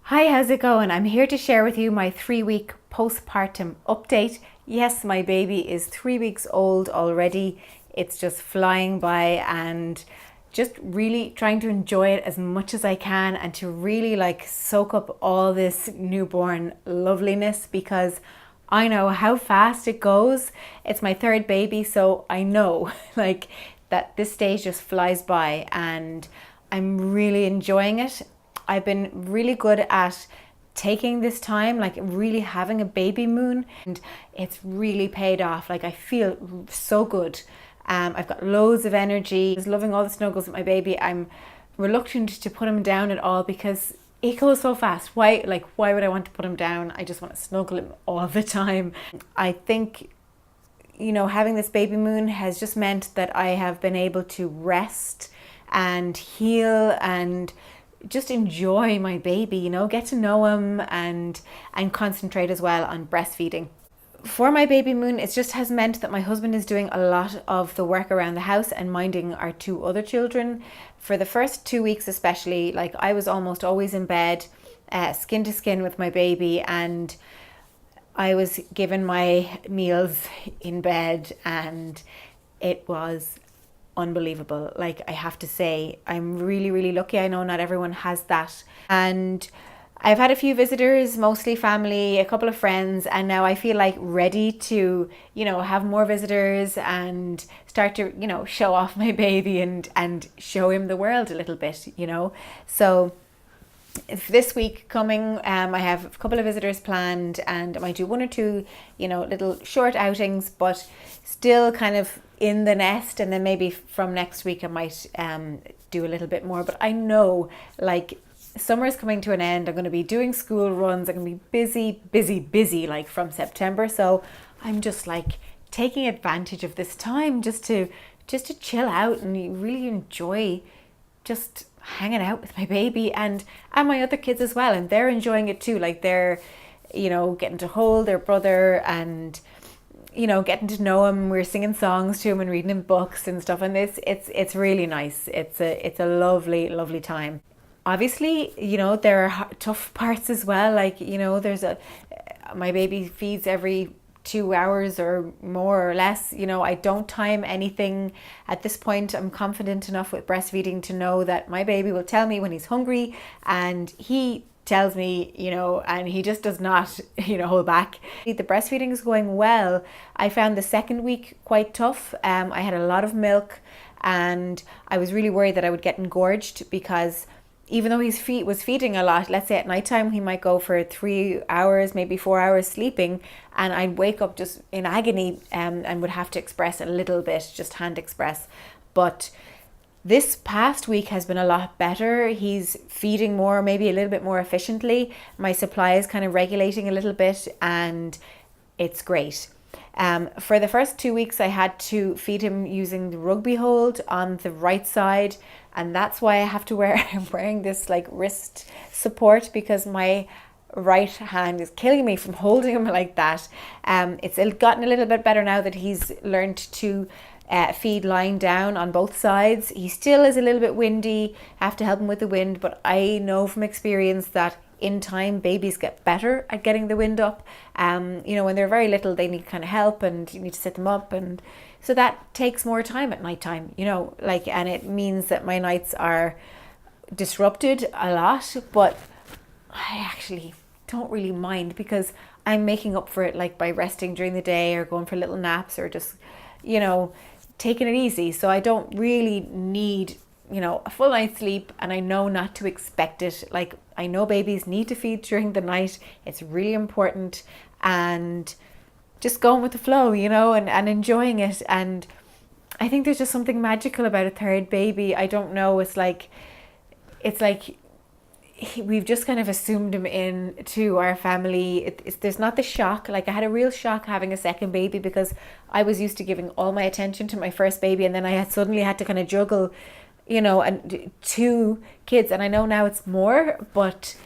Hi, how's it going? I'm here to share with you my 3 week postpartum update. Yes, my baby is 3 weeks old already. It's just flying by and just really trying to enjoy it as much as I can and to really soak up all this newborn loveliness because I know how fast it goes. It's my third baby, so I know that this stage just flies by and I'm really enjoying it. I've been really good at taking this time, really having a baby moon, and it's really paid off. I feel so good. I've got loads of energy. I was loving all the snuggles with my baby. I'm reluctant to put him down at all because it goes so fast. Why would I want to put him down? I just want to snuggle him all the time. I think having this baby moon has just meant that I have been able to rest and heal and just enjoy my baby, get to know him and concentrate as well on breastfeeding. For my baby moon, it just has meant that my husband is doing a lot of the work around the house and minding our two other children. For the first 2 weeks especially, I was almost always in bed, skin to skin with my baby, and I was given my meals in bed, and it was unbelievable. I have to say, I'm really, really lucky. I know not everyone has that. And I've had a few visitors, mostly family, a couple of friends, and now I feel ready to, have more visitors and start to, show off my baby and show him the world a little bit. So this week coming, I have a couple of visitors planned and I might do one or two, little short outings, but still kind of in the nest. And then maybe from next week I might do a little bit more. But I know summer is coming to an end. I'm going to be doing school runs. I'm going to be busy from September. So I'm just taking advantage of this time just to chill out and really enjoy just hanging out with my baby and my other kids as well, and they're enjoying it too. They're getting to hold their brother and getting to know him. We're singing songs to him and reading him books and stuff, and it's really nice. It's a lovely time. Obviously, there are tough parts as well. There's my baby feeds every 2 hours or more or less. I don't time anything at this point. I'm confident enough with breastfeeding to know that my baby will tell me when he's hungry, and he tells me, and he just does not, hold back. The breastfeeding is going well. I found the second week quite tough. I had a lot of milk and I was really worried that I would get engorged because even though he was feeding a lot, let's say at nighttime he might go for 3 hours, maybe 4 hours sleeping, and I'd wake up just in agony and would have to express a little bit, just hand express. But this past week has been a lot better. He's feeding more, maybe a little bit more efficiently. My supply is kind of regulating a little bit and it's great. For the first 2 weeks, I had to feed him using the rugby hold on the right side, and that's why I have to I'm wearing this wrist support because my right hand is killing me from holding him like that. It's gotten a little bit better now that he's learned to feed lying down on both sides. He still is a little bit windy. I have to help him with the wind, but I know from experience that in time babies get better at getting the wind up. When they're very little, they need kind of help and you need to sit them up, and so that takes more time at nighttime, and it means that my nights are disrupted a lot, but I actually don't really mind because I'm making up for it by resting during the day or going for little naps or just taking it easy. So I don't really need a full night's sleep, and I know not to expect it. I know babies need to feed during the night. It's really important, and just going with the flow, and enjoying it. And I think there's just something magical about a third baby. I don't know. It's like we've just kind of assumed him into our family. There's not the shock. I had a real shock having a second baby because I was used to giving all my attention to my first baby, and then I had suddenly had to kind of juggle and 2 kids, and I know now it's more, but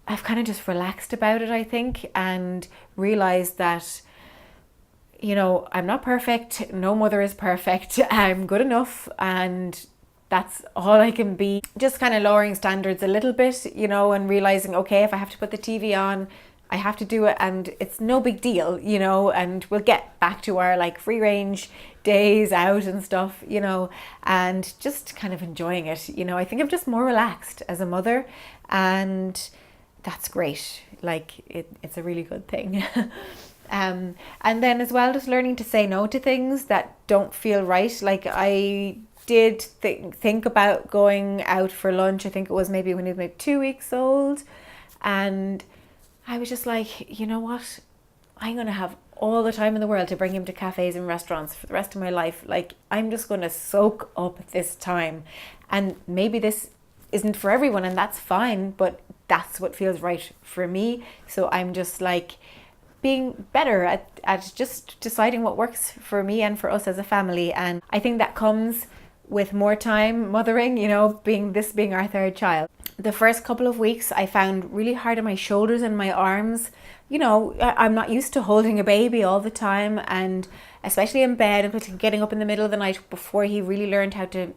I've kind of just relaxed about it, I think, and realized that I'm not perfect. No mother is perfect. I'm good enough, and that's all I can be. Just kind of lowering standards a little bit, you know, and realizing, okay, if I have to put the TV on, I have to do it, and it's no big deal, you know, and we'll get back to our like free range days out and stuff, you know, and just kind of enjoying it. You know, I think I'm just more relaxed as a mother, and that's great. Like it's a really good thing. And then as well, just learning to say no to things that don't feel right. Like I did think about going out for lunch. I think it was maybe when he was maybe 2 weeks old, and I was just like, you know what? I'm going to have all the time in the world to bring him to cafes and restaurants for the rest of my life. Like, I'm just going to soak up this time. And maybe this isn't for everyone, and that's fine, but that's what feels right for me. So I'm just like being better at just deciding what works for me and for us as a family. And I think that comes with more time mothering, you know, being our third child. The first couple of weeks I found really hard on my shoulders and my arms. You know, I'm not used to holding a baby all the time, and especially in bed and getting up in the middle of the night before he really learned how to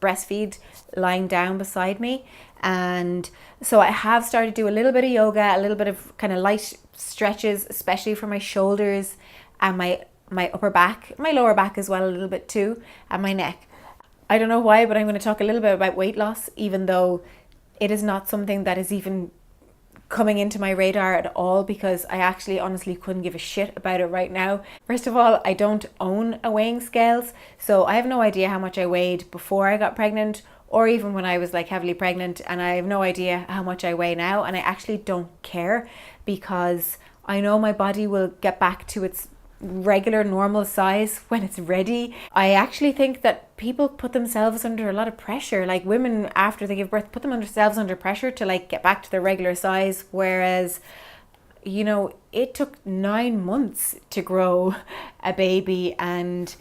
breastfeed lying down beside me. And so I have started to do a little bit of yoga, a little bit of kind of light stretches, especially for my shoulders and my upper back, my lower back as well a little bit too, and my neck. I don't know why, but I'm going to talk a little bit about weight loss, even though it is not something that is even coming into my radar at all, because I actually honestly couldn't give a shit about it right now. First of all, I don't own a weighing scales, so I have no idea how much I weighed before I got pregnant, or even when I was like heavily pregnant, and I have no idea how much I weigh now, and I actually don't care, because I know my body will get back to its regular normal size when it's ready. I actually think that people put themselves under a lot of pressure, like women after they give birth put themselves under pressure to like get back to their regular size, whereas, you know, it took 9 months to grow a baby, and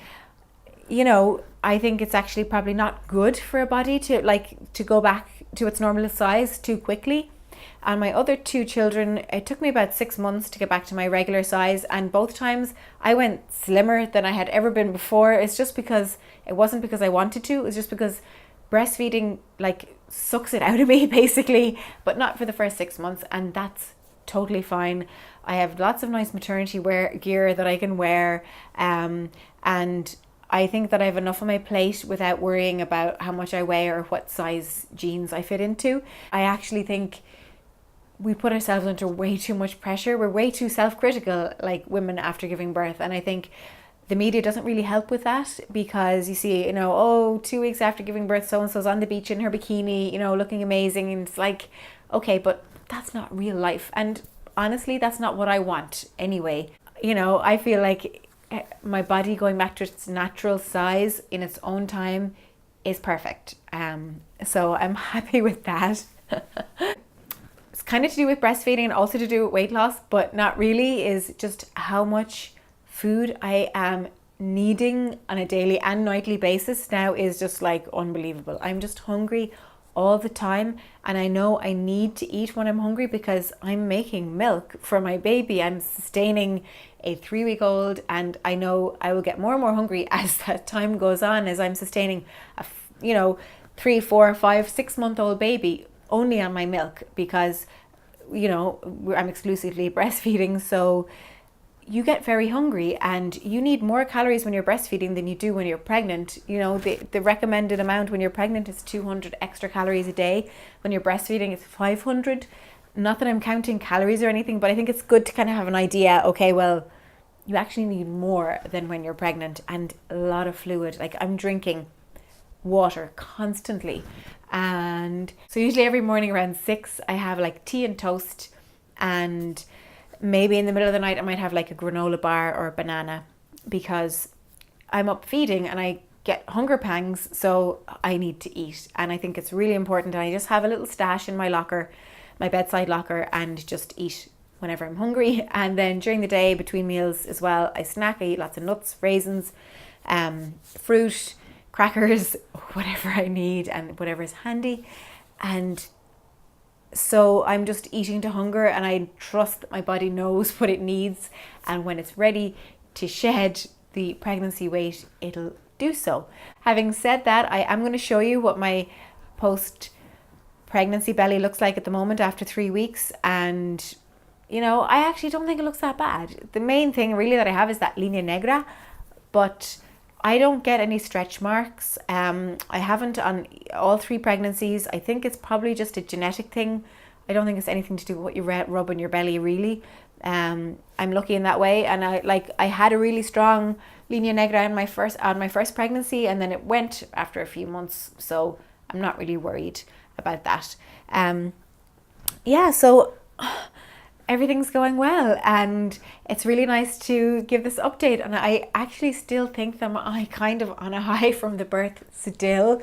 you know, I think it's actually probably not good for a body to go back to its normal size too quickly. And my other 2 children, it took me about 6 months to get back to my regular size, and both times I went slimmer than I had ever been before. It's just because it wasn't because I wanted to, it was just because breastfeeding like sucks it out of me basically, but not for the first 6 months, and that's totally fine. I have lots of nice maternity wear gear that I can wear, and I think that I have enough on my plate without worrying about how much I weigh or what size jeans I fit into. I actually think we put ourselves under way too much pressure. We're way too self-critical, like women after giving birth. And I think the media doesn't really help with that, because you see, you know, oh, 2 weeks after giving birth, so-and-so's on the beach in her bikini, you know, looking amazing. And it's like, okay, but that's not real life. And honestly, that's not what I want anyway. You know, I feel like my body going back to its natural size in its own time is perfect. So I'm happy with that. It's kind of to do with breastfeeding and also to do with weight loss, but not really, is just how much food I am needing on a daily and nightly basis now is just like unbelievable. I'm just hungry all the time, and I know I need to eat when I'm hungry because I'm making milk for my baby. I'm sustaining a 3-week-old, and I know I will get more and more hungry as that time goes on, as I'm sustaining a 3, 4, 5, 6-month-old baby only on my milk, because you know I'm exclusively breastfeeding. So you get very hungry, and you need more calories when you're breastfeeding than you do when you're pregnant. You know, the recommended amount when you're pregnant is 200 extra calories a day. When you're breastfeeding, it's 500. Not that I'm counting calories or anything, but I think it's good to kind of have an idea. Okay, well, you actually need more than when you're pregnant, and a lot of fluid. Like, I'm drinking water constantly. And so usually every morning around 6, I have like tea and toast, and maybe in the middle of the night I might have like a granola bar or a banana, because I'm up feeding and I get hunger pangs, so I need to eat. And I think it's really important. I just have a little stash in my locker, my bedside locker, and just eat whenever I'm hungry. And then during the day between meals as well, I snack. I eat lots of nuts, raisins, fruit, crackers, whatever I need and whatever is handy. And so I'm just eating to hunger, and I trust that my body knows what it needs, and when it's ready to shed the pregnancy weight, it'll do so. Having said that, I am going to show you what my post-pregnancy belly looks like at the moment after 3 weeks, and you know, I actually don't think it looks that bad. The main thing really that I have is that linea negra, but I don't get any stretch marks. I haven't on all 3 pregnancies. I think it's probably just a genetic thing. I don't think it's anything to do with what you rub on your belly, really. I'm lucky in that way, and I had a really strong linea negra on my first pregnancy, and then it went after a few months, so I'm not really worried about that. So everything's going well, and it's really nice to give this update. And I actually still think that I'm kind of on a high from the birth still,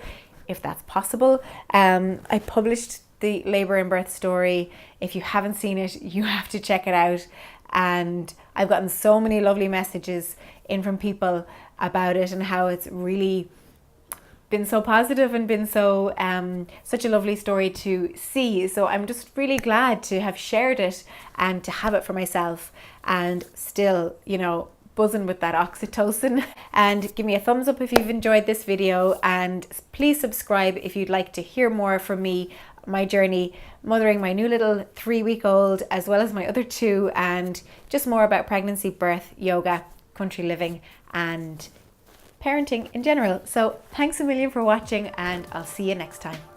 if that's possible. I published the labor and birth story. If you haven't seen it, you have to check it out. And I've gotten so many lovely messages in from people about it and how it's really been so positive and been so such a lovely story to see. So I'm just really glad to have shared it and to have it for myself, and still, you know, buzzing with that oxytocin. And give me a thumbs up if you've enjoyed this video, and please subscribe if you'd like to hear more from me, my journey mothering my new little 3-week-old, as well as my other 2, and just more about pregnancy, birth, yoga, country living, and parenting in general. So thanks a million for watching, and I'll see you next time.